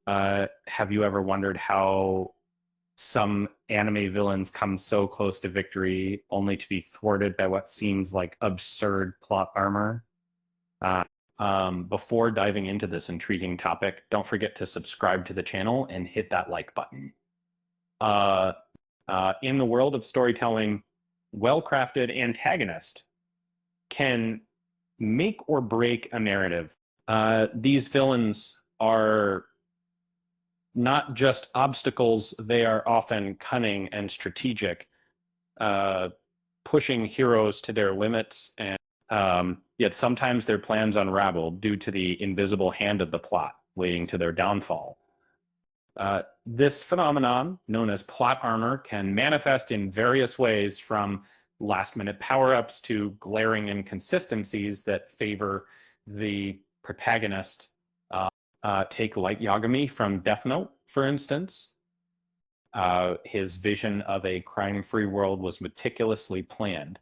Have you ever wondered how some anime villains come so close to victory only to be thwarted by what seems like absurd plot armor? Uh, Before diving into this intriguing topic, don't forget to subscribe to the channel and hit that like button. Uh, in the world of storytelling, well-crafted antagonist can make or break a narrative. These villains are not just obstacles, they are often cunning and strategic, uh, pushing heroes to their limits, and yet sometimes their plans unravel due to the invisible hand of the plot, leading to their downfall. This phenomenon, known as plot armor, can manifest in various ways, from last-minute power-ups to glaring inconsistencies that favor the protagonist. Take Light Yagami from Death Note, for instance. His vision of a crime-free world was meticulously planned,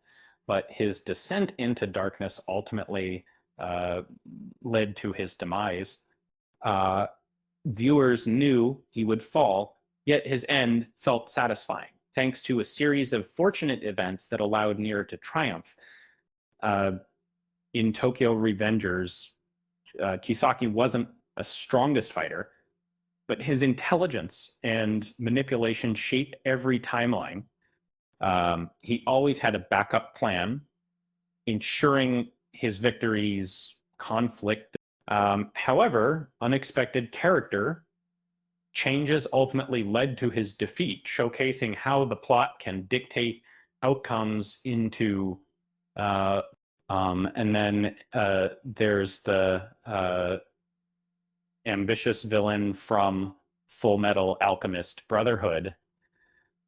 but his descent into darkness ultimately led to his demise. Uh, Viewers knew he would fall, yet his end felt satisfying, thanks to a series of fortunate events that allowed Nier to triumph. Uh, in Tokyo Revengers, Kisaki wasn't a strongest fighter, but his intelligence and manipulation shaped every timeline. He always had a backup plan, ensuring his victories conflict. However, unexpected character changes ultimately led to his defeat, showcasing how the plot can dictate outcomes into. And then there's the ambitious villain from Full Metal Alchemist Brotherhood.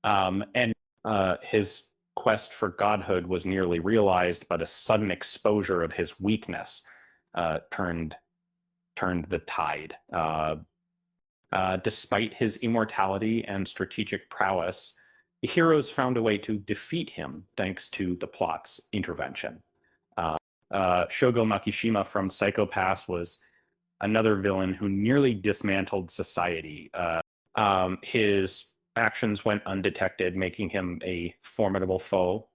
And his quest for godhood was nearly realized, but a sudden exposure of his weakness turned the tide. Despite his immortality and strategic prowess, the heroes found a way to defeat him thanks to the plot's intervention. Shogo Makishima from Psycho Pass was another villain who nearly dismantled society. His actions went undetected, making him a formidable foe.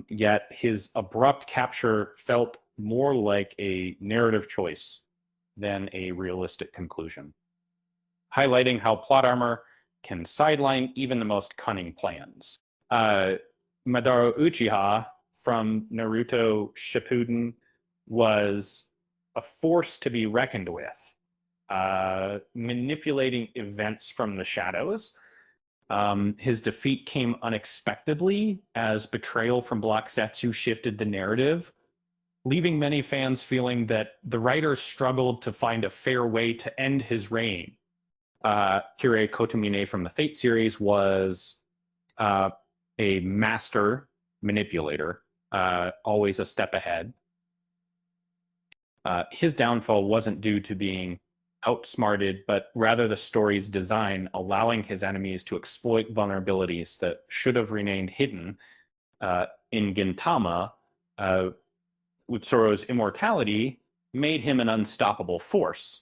Yet his abrupt capture felt more like a narrative choice than a realistic conclusion, highlighting how plot armor can sideline even the most cunning plans. Madara Uchiha from Naruto Shippuden was a force to be reckoned with, manipulating events from the shadows. His defeat came unexpectedly as betrayal from Block Setsu shifted the narrative, leaving many fans feeling that the writer struggled to find a fair way to end his reign. Kirei Kotomine from the Fate series was a master manipulator, always a step ahead. His downfall wasn't due to being outsmarted, but rather the story's design, allowing his enemies to exploit vulnerabilities that should have remained hidden. In Gintama, Utsuro's immortality made him an unstoppable force.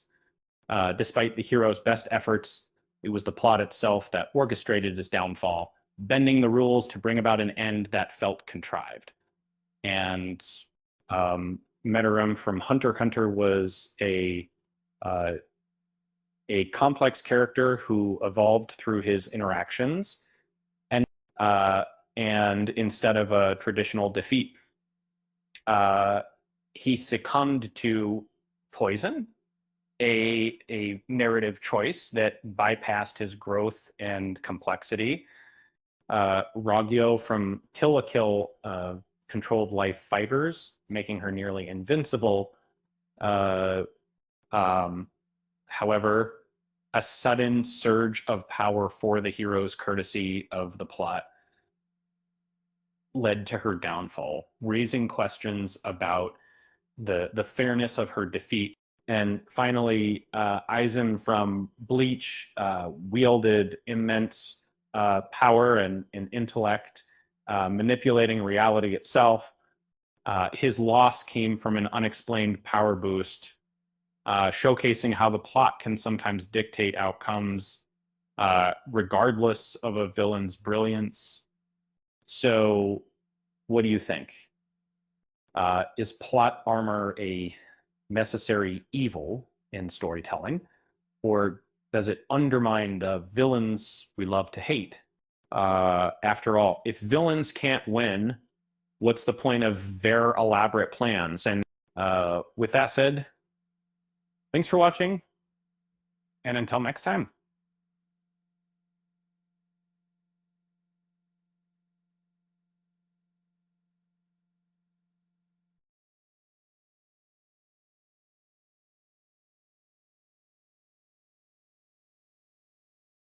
Despite the hero's best efforts, it was the plot itself that orchestrated his downfall, bending the rules to bring about an end that felt contrived. And Meruem from Hunter x Hunter was a complex character who evolved through his interactions, and instead of a traditional defeat, he succumbed to poison, a narrative choice that bypassed his growth and complexity. Ragyo from Kill la Kill controlled life fighters, making her nearly invincible. However, a sudden surge of power for the hero's courtesy of the plot led to her downfall, raising questions about the fairness of her defeat. And finally, Aizen from Bleach wielded immense power and intellect, manipulating reality itself. His loss came from an unexplained power boost showcasing how the plot can sometimes dictate outcomes, regardless of a villain's brilliance. So, what do you think? Is plot armor a necessary evil in storytelling, or does it undermine the villains we love to hate? After all, if villains can't win, what's the point of their elaborate plans? And with that said, thanks for watching, and until next time.